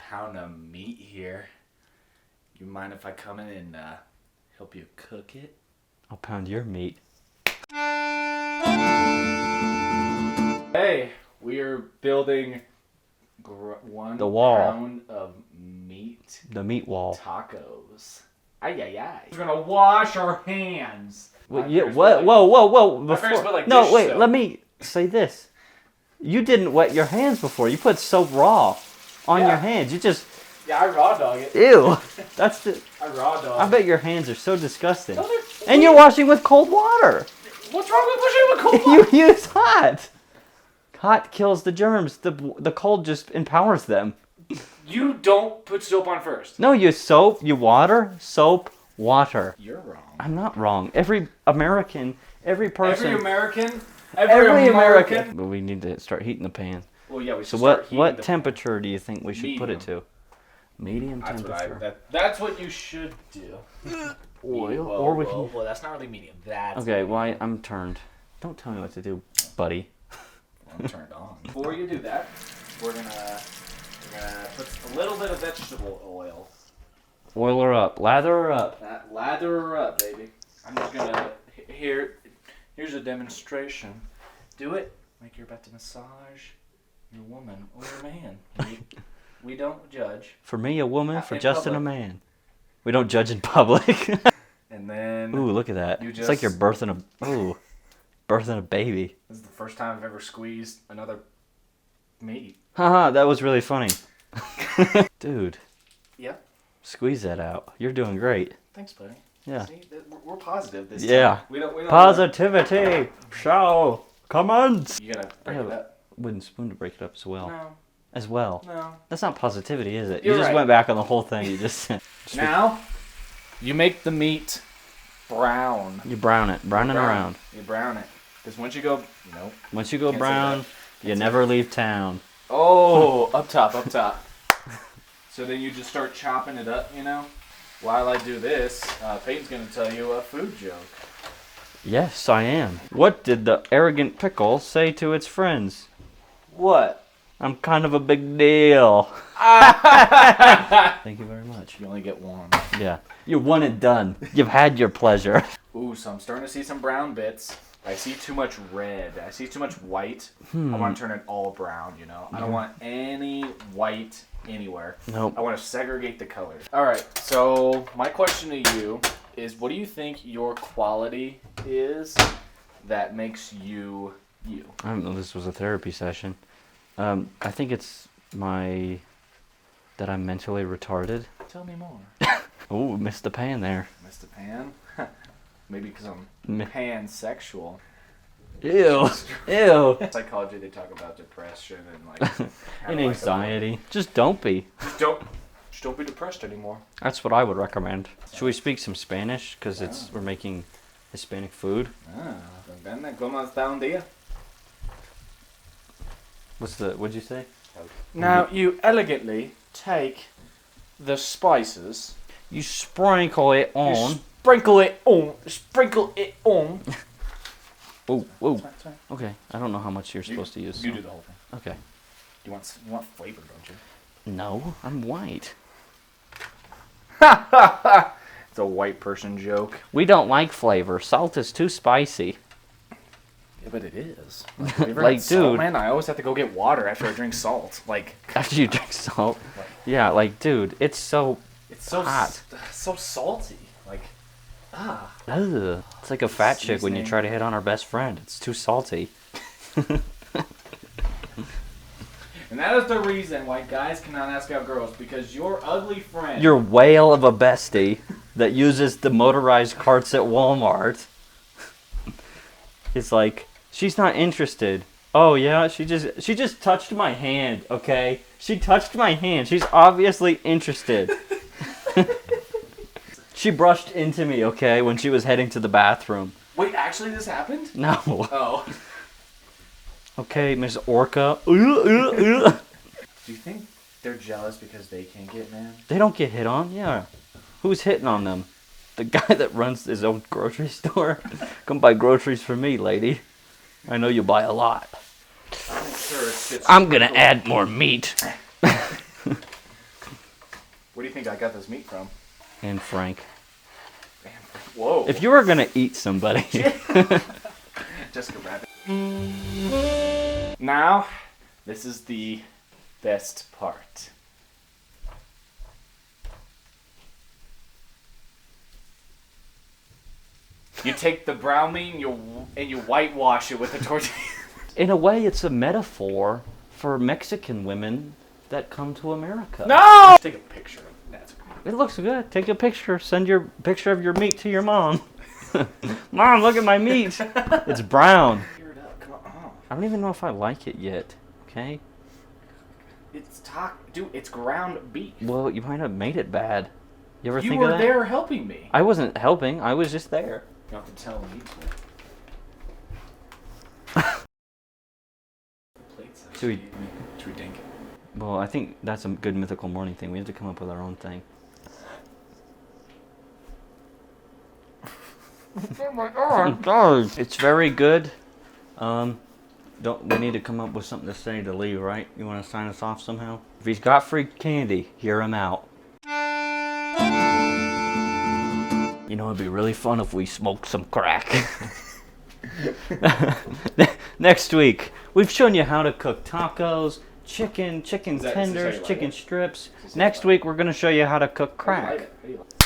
pound of meat here. You mind if I come in and help you cook it? I'll pound your meat. Hey, we are building The wall. pound of meat The meat wall. tacos. Ay, ay, ay. We're gonna wash our hands. What? Whoa. My parents put, like, No, dish wait, soap. let me say this. You didn't wet your hands before. You put soap raw on your hands. You just... Yeah, I raw dog it. Ew. That's the... I raw dog. I bet your hands are so disgusting. No, they're And you're washing with cold water. What's wrong with washing with cold water? You use hot. Hot kills the germs. The cold just empowers them. You don't put soap on first. No, you soap, you water, soap, water. You're wrong. I'm not wrong. Every American, every person... Every American. But we need to start heating the pan. Well, yeah, we should So start heating what the- temperature do you think we should put it to? Medium That's temperature. that's what you should do. Oil, Whoa, or we whoa, can... Well, that's not really medium. That's Okay, well, I'm turned. Don't tell me what to do, buddy. I'm turned on. Before you do that, we're gonna put a little bit of vegetable oil. Oil her up. Lather her up. Lather her up, baby. I'm just gonna here's a demonstration. Do it like you're about to massage your woman or your man. We don't judge. For me, a woman. For In Justin, a public. man. We don't judge in public. And then Ooh, look at that. You It's like you're just- birthing a baby. this is the first time I've ever squeezed another meat. Haha, that was really funny. Dude, Yeah. squeeze that out. You're doing great. Thanks, buddy. Yeah. See, we're positive this Yeah. time. We don't Positivity. Show. Come on. You gotta I break have it a up. wooden spoon to break it up as well. No, As well. no. That's not positivity, is it? You're You just right. went back on the whole thing. You just Now, you make the meat brown. you brown it, browning around. You brown it. Because once you go, Once you go Can't say brown, that. you never leave town. Oh, up top. So then you just start chopping it up, While I do this, Peyton's going to tell you a food joke. Yes, I am. What did the arrogant pickle say to its friends? What? I'm kind of a big deal. Thank you very much. You only get one. Yeah. You're one and done. You've had your pleasure. Ooh, so I'm starting to see some brown bits. I see too much red. I see too much white. I want to turn it all brown, I don't want any white anywhere. Nope. I want to segregate the colors. All right, so my question to you is, what do you think your quality is that makes you you? I don't know. This was a therapy session. I think it's that I'm mentally retarded. Tell me more. Oh, missed the pan there. Mr. Pan? Maybe because I'm Meh. pansexual. Ew. Ew. In psychology, they talk about depression and And anxiety. Just don't be. Just don't be depressed anymore. That's what I would recommend. Should we speak some Spanish? Because we're making Hispanic food. ¿Cómo está un día? What'd you say? Now you elegantly take the spices, You sprinkle it you on. sprinkle it on. Oh, whoa. Sorry. Okay. I don't know how much you're supposed to use. You so- do the whole thing. Okay. You want flavor, don't you? No, I'm white. It's a white person joke. We don't like flavor. Salt is too spicy. Yeah, but it is. Have you ever Like, had salt, dude. man, I always have to go get water after I drink salt. Like, After you drink salt. Yeah, like, dude, it's so... it's so Hot. so salty. Like, Ugh. It's like a fat chick when you Seasoning. try to hit on her best friend. It's too salty. And that is the reason why guys cannot ask out girls, because your ugly friend. Your whale of a bestie that uses the motorized carts at Walmart. It's like, she's not interested. Oh yeah, she just touched my hand, okay? She touched my hand. She's obviously interested. She brushed into me, okay, when she was heading to the bathroom. Wait, actually, this happened? No. Oh. Okay, Miss Orca. They Do you think they're jealous because they can't get man? don't get hit on, yeah. Who's hitting on them? The guy that runs his own grocery store? Come buy groceries for me, lady. I know you buy a lot. I'm sure it's I'm gonna add more meat. Where do you think I got this meat from? And Frank. Whoa. If you were gonna eat somebody. Jessica Rabbit. Now, this is the best part. You take the brown meat and you whitewash it with a tortilla. In a way, it's a metaphor for Mexican women that come to America. No! Take a picture of that. It looks good. Take a picture. Send your picture of your meat to your mom. Mom, look at my meat. It's brown. Tear it up. Come on. I don't even know if I like it yet. Okay? It's dude, it's ground beef. Well, you might have made it bad. You ever You think were of that? there helping me. I wasn't helping. I was just there. You don't have to tell me. Should we dink it? Well, I think that's a good mythical morning thing. We have to come up with our own thing. Oh my god. God, it's very good. We need to come up with something to say to leave, right? You want to sign us off somehow? If he's got free candy, hear him out. You know, it'd be really fun if we smoked some crack. Next week, we've shown you how to cook tacos, chicken Is that tenders, like chicken it? strips. Is that Next like week, we're going to show you how to cook How do you crack. like it? How do you like it?